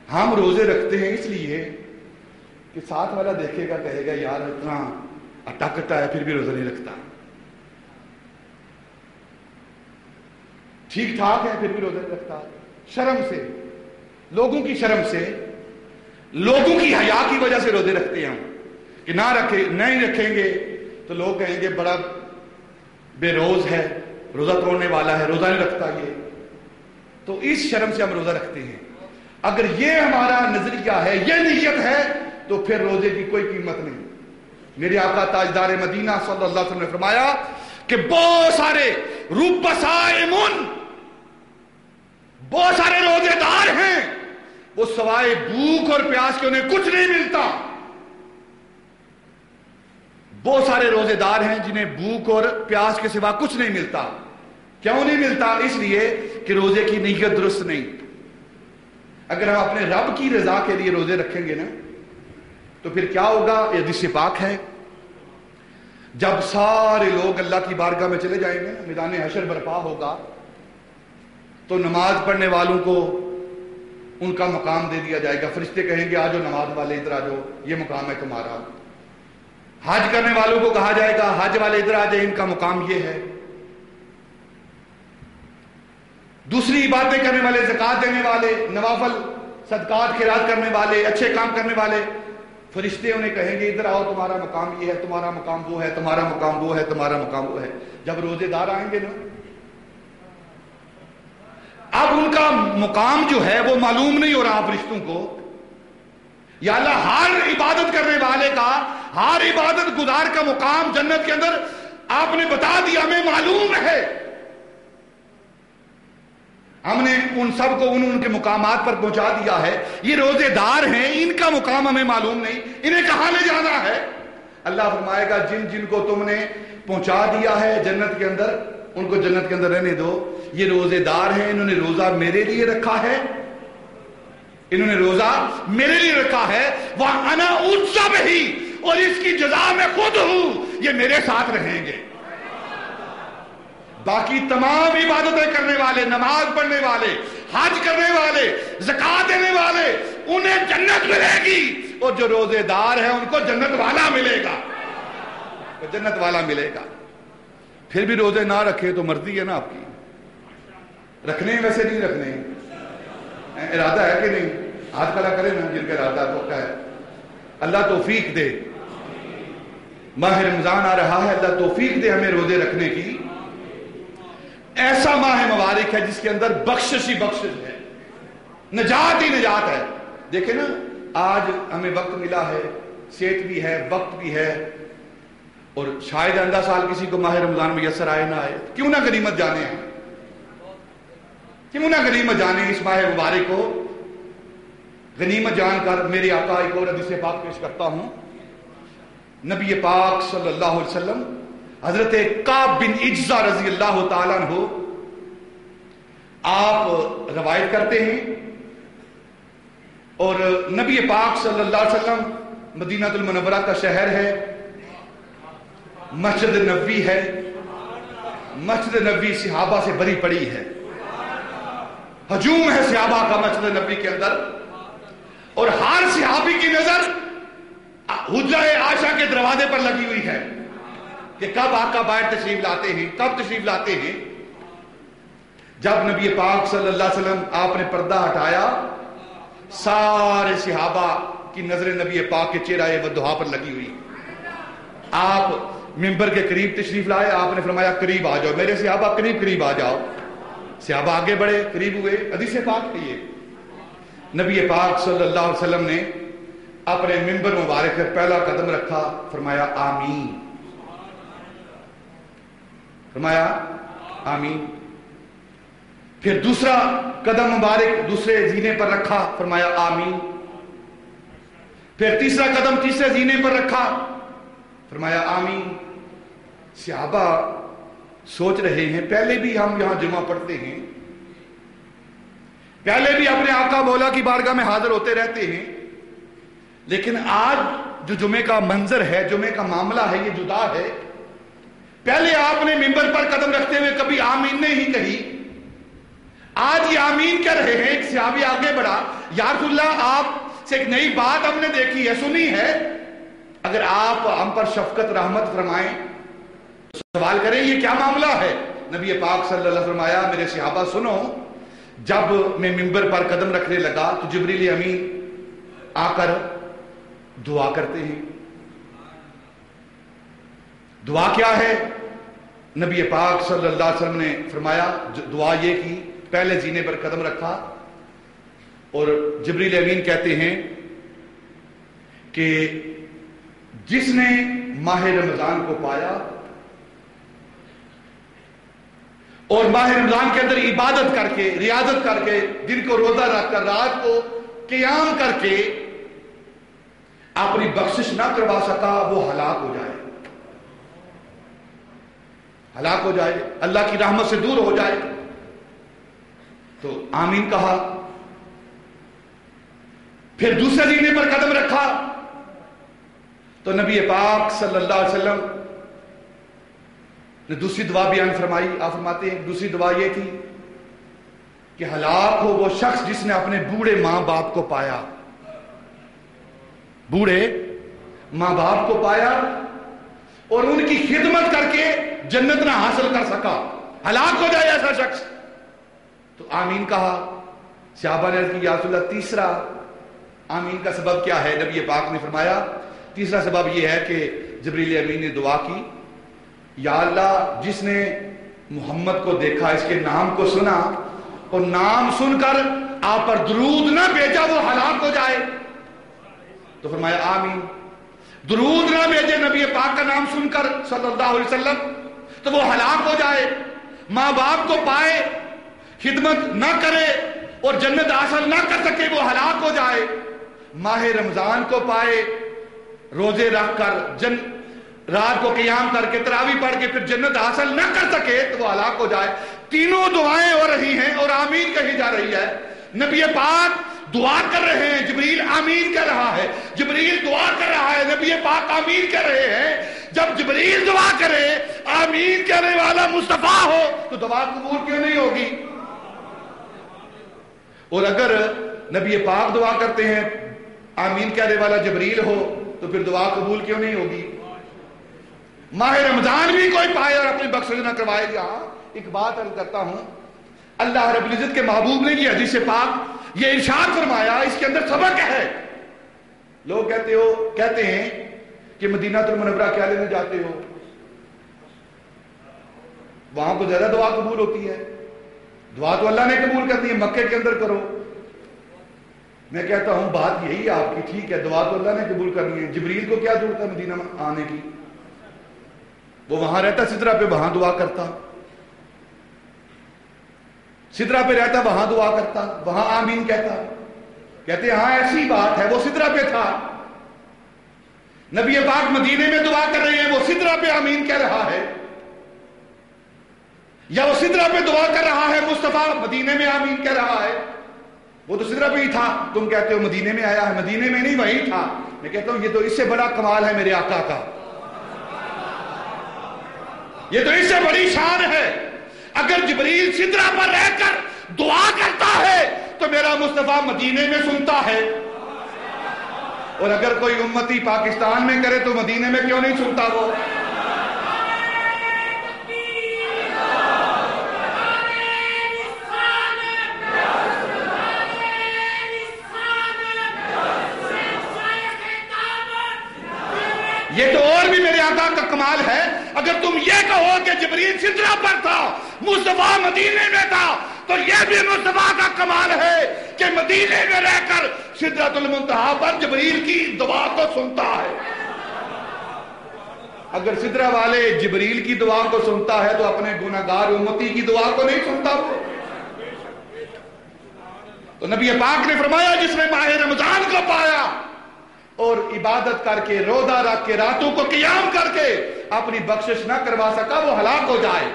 ہم روزے رکھتے ہیں اس لیے کہ ساتھ والا دیکھے گا کہے گا یار اتنا اٹکتا ہے پھر بھی روزہ نہیں رکھتا، ٹھیک ٹھاک ہے پھر بھی روزہ نہیں رکھتا، شرم سے، لوگوں کی شرم سے، لوگوں کی حیا کی وجہ سے روزے رکھتے ہیں ہم کہ نہیں رکھیں گے تو لوگ کہیں گے بڑا بے روز ہے، روزہ توڑنے والا ہے، روزہ نہیں رکھتا یہ، تو اس شرم سے ہم روزہ رکھتے ہیں۔ اگر یہ ہمارا نظریہ ہے، یہ نیت ہے، تو پھر روزے کی کوئی قیمت نہیں۔ میرے آقا تاجدار مدینہ صلی اللہ علیہ وسلم نے فرمایا کہ بہت سارے رب صائمون، بہت سارے روزے دار ہیں، وہ سوائے بھوک اور پیاس کے انہیں کچھ نہیں ملتا۔ بہت سارے روزے دار ہیں جنہیں بھوک اور پیاس کے سوا کچھ نہیں ملتا۔ کیوں نہیں ملتا؟ اس لیے کہ روزے کی نیت درست نہیں۔ اگر ہم اپنے رب کی رضا کے لیے روزے رکھیں گے نا تو پھر کیا ہوگا؟ یہ حدیث پاک ہے، جب سارے لوگ اللہ کی بارگاہ میں چلے جائیں گے، میدان حشر برپا ہوگا، تو نماز پڑھنے والوں کو ان کا مقام دے دیا جائے گا۔ فرشتے کہیں گے آجو نماز والے ادھر آجو، یہ مقام ہے تمہارا۔ حج کرنے والوں کو کہا جائے گا حج والے ادھر آ جائیں، ان کا مقام یہ ہے۔ دوسری باتیں کرنے والے، زکوٰۃ دینے والے، نوافل صدقات خیرات کرنے والے، اچھے کام کرنے والے، فرشتے انہیں کہیں گے ادھر آؤ، تمہارا مقام یہ ہے، تمہارا مقام وہ ہے، تمہارا مقام وہ ہے، تمہارا مقام وہ ہے۔ جب روزے دار آئیں گے نا، اب ان کا مقام جو ہے وہ معلوم نہیں ہو رہا فرشتوں کو۔ یا اللہ، ہر عبادت کرنے والے کا، ہر عبادت گزار کا مقام جنت کے اندر آپ نے بتا دیا، ہمیں معلوم ہے۔ ہم نے ان سب کو ان کے مقامات پر پہنچا دیا ہے۔ یہ روزے دار ہیں، ان کا مقام ہمیں معلوم نہیں، انہیں کہاں لے جانا ہے؟ اللہ فرمائے گا جن جن کو تم نے پہنچا دیا ہے جنت کے اندر، ان کو جنت کے اندر رہنے دو۔ یہ روزے دار ہیں، انہوں نے روزہ میرے لیے رکھا ہے، انہوں نے روزہ میرے لیے رکھا ہے، وَأَنَا أُجْزَ بِهِ، اور اس کی جزا میں خود ہوں، یہ میرے ساتھ رہیں گے۔ باقی تمام عبادتیں کرنے والے، نماز پڑھنے والے، حج کرنے والے، زکوٰۃ دینے والے، انہیں جنت ملے گی، اور جو روزے دار ہیں ان کو جنت والا ملے گا، جنت والا ملے گا۔ پھر بھی روزے نہ رکھے تو مرضی ہے نا آپ کی، رکھنے ویسے نہیں رکھنے، ارادہ ہے کہ نہیں؟ ہاتھ کھڑا کرے نا جن کا ارادہ تو ہے۔ اللہ توفیق دے، ماہ رمضان آ رہا ہے، اللہ توفیق دے ہمیں روزے رکھنے کی۔ ایسا ماہ مبارک ہے جس کے اندر بخشش ہی بخشش ہے، نجات ہی نجات ہے۔ دیکھیں نا، آج ہمیں وقت ملا ہے، صحت بھی ہے، وقت بھی ہے، اور شاید آئندہ سال کسی کو ماہ رمضان میسر آئے نہ آئے، کیوں نہ غنیمت جانے ہیں، کیوں نہ غنیمت جانے اس ماہ مبارک کو، غنیمت جان کر۔ میرے آقا ایک اور حدیث پاک پیش کرتا ہوں، نبی پاک صلی اللہ علیہ وسلم حضرت کعب بن عجزہ رضی اللہ تعالیٰ عنہ آپ روایت کرتے ہیں، اور نبی پاک صلی اللہ علیہ وسلم مدینہ المنورہ کا شہر ہے، مسجد نبوی ہے، مسجد نبوی صحابہ سے بھری پڑی ہے، ہجوم ہے صحابہ کا مسجد نبوی کے اندر، اور ہر صحابی کی نظر حجرہ عائشہ کے دروازے پر لگی ہوئی ہے کہ کب آقا باہر تشریف لاتے ہیں، کب تشریف لاتے ہیں۔ جب نبی پاک صلی اللہ علیہ وسلم آپ نے پردہ ہٹایا، سارے صحابہ کی نظر نبی پاک کے چہرہ والضحیٰ پر لگی ہوئی۔ آپ منبر کے قریب تشریف لائے، آپ نے فرمایا قریب آ جاؤ، میرے صحابہ قریب قریب آ جاؤ۔ صحابہ آگے بڑھے، قریب ہوئے، حدیث پاک ہے یہ۔ نبی پاک صلی اللہ علیہ وسلم نے اپنے منبر مبارک پر پہلا قدم رکھا، فرمایا آمین، فرمایا آمین۔ پھر دوسرا قدم مبارک دوسرے زینے پر رکھا، فرمایا آمین۔ پھر تیسرا قدم تیسرے زینے پر رکھا، فرمایا آمین۔ صحابہ سوچ رہے ہیں، پہلے بھی ہم یہاں جمعہ پڑھتے ہیں، پہلے بھی اپنے آقا مولا کی بارگاہ میں حاضر ہوتے رہتے ہیں، لیکن آج جو جمعے کا منظر ہے، جمعے کا معاملہ ہے، یہ جدا ہے۔ پہلے آپ نے منبر پر قدم رکھتے ہوئے کبھی آمین نہیں کہی، آج یہ آمین کہہ رہے ہیں. ایک صحابی آگے بڑھا, یا رسول اللہ آپ سے ایک نئی بات ہم نے دیکھی ہے, سنی ہے, اگر آپ ہم پر شفقت رحمت فرمائیں تو سوال کریں یہ کیا معاملہ ہے. نبی پاک صلی اللہ علیہ وسلم فرمایا, میرے صحابہ سنو, جب میں منبر پر قدم رکھنے لگا تو جبریل امین آ کر دعا کرتے ہیں. دعا کیا ہے؟ نبی پاک صلی اللہ علیہ وسلم نے فرمایا, دعا یہ کی, پہلے زینے پر قدم رکھا اور جبریل امین کہتے ہیں کہ جس نے ماہ رمضان کو پایا اور ماہ رمضان کے اندر عبادت کر کے, ریاضت کر کے, دن کو روزہ رکھ کر, رات کو قیام کر کے اپنی بخشش نہ کروا سکا, وہ ہلاک ہو جائے, ہلاک ہو جائے, اللہ کی رحمت سے دور ہو جائے. تو آمین کہا. پھر دوسرے زینے پر قدم رکھا تو نبی پاک صلی اللہ علیہ وسلم نے دوسری دعا بیان فرمائی. آپ فرماتے ہیں دوسری دعا یہ تھی کہ ہلاک ہو وہ شخص جس نے اپنے بوڑھے ماں باپ کو پایا, بوڑھے ماں باپ کو پایا اور ان کی خدمت کر کے جنت نہ حاصل کر سکا, ہلاک ہو جائے ایسا شخص. تو آمین کہا. صحابہ نے عرض کی, یا رسول اللہ تیسرا آمین کا سبب کیا ہے؟ نبی پاک نے فرمایا تیسرا سبب یہ ہے کہ جبریل امین نے دعا کی, یا اللہ جس نے محمد کو دیکھا, اس کے نام کو سنا اور نام سن کر آپ پر درود نہ بھیجا, وہ ہلاک ہو جائے. تو فرمایا آمین. درود نہ بھیجے نبی پاک کا نام سن کر صلی اللہ علیہ وسلم تو وہ ہلاک ہو جائے. ماں باپ کو پائے, خدمت نہ کرے اور جنت حاصل نہ کر سکے, وہ ہلاک ہو جائے. ماہ رمضان کو پائے, روزے رکھ کر رات کو قیام کر کے تراویح پڑھ کے پھر جنت حاصل نہ کر سکے تو وہ ہلاک ہو جائے. تینوں دعائیں ہو رہی ہیں اور آمین کہی جا رہی ہے. نبی پاک دعا کر رہے ہیں, جبریل آمین کہہ رہا ہے, جبریل دعا کر رہا ہے, نبی پاک آمین کہہ رہے ہیں. جب جبریل دعا کرے, آمین کہنے والا مصطفیٰ ہو تو دعا قبول کیوں نہیں ہوگی؟ اور اگر نبی پاک دعا کرتے ہیں, آمین کہنے والا جبریل ہو تو پھر دعا قبول کیوں نہیں ہوگی؟ ماہ رمضان بھی کوئی پائے اور اپنی بخشش نہ کروائے گا. ایک بات عرض کرتا ہوں, اللہ رب العزت کے محبوب نے یہ حدیث پاک یہ ارشاد فرمایا, اس کے اندر سبق ہے. لوگ کہتے ہیں کہ مدینہ المنورہ کیا لینے جاتے ہو, وہاں کو زیادہ دعا قبول ہوتی ہے. دعا تو اللہ نے قبول کرنی ہے, مکے کے اندر کرو. میں کہتا ہوں بات یہی آپ کی ٹھیک ہے, دعا تو اللہ نے قبول کرنی ہے, جبریل کو کیا ضرورت ہے مدینہ میں آنے کی؟ وہ وہاں رہتا سدرہ پہ, وہاں دعا کرتا, سدرہ پہ رہتا وہاں دعا کرتا, وہاں آمین کہتا. کہتے ہاں ایسی بات ہے, وہ سدرہ پہ تھا. نبی پاک مدینے میں دعا کر رہے ہیں, وہ سدرہ پہ آمین کہہ رہا ہے, یا وہ سدرہ پہ دعا کر رہا ہے, مصطفیٰ مدینے میں آمین کہہ رہا ہے. وہ تو سدرہ پہ ہی تھا, تم کہتے ہو مدینے میں آیا ہے, مدینے میں نہیں وہی تھا. میں کہتا ہوں یہ تو اس سے بڑا کمال ہے میرے آقا کا, یہ تو اس سے بڑی شان ہے. اگر جبریل سدرہ پر رہ کر دعا کرتا ہے تو میرا مصطفیٰ مدینے میں سنتا ہے, اور اگر کوئی امتی پاکستان میں کرے تو مدینے میں کیوں نہیں سنتا وہ؟ یہ تو اور بھی میرے آقا کا کمال ہے. اگر تم یہ کہو کہ جبریل سدرہ پر تھا, مصطفیٰ مدینے میں تھا, تو یہ بھی مصطفیٰ کا کمال ہے کہ مدینے میں رہ کر سدرۃ المنتہا پر جبریل کی دعا کو سنتا ہے. اگر سدرہ والے جبریل کی دعا کو سنتا ہے تو اپنے گناہگار امتی کی دعا کو نہیں سنتا وہ. تو نبی پاک نے فرمایا جس نے ماہ رمضان کو پایا اور عبادت کر کے, روزہ رکھ کے, راتوں کو قیام کر کے اپنی بخشش نہ کروا سکا, وہ ہلاک ہو جائے.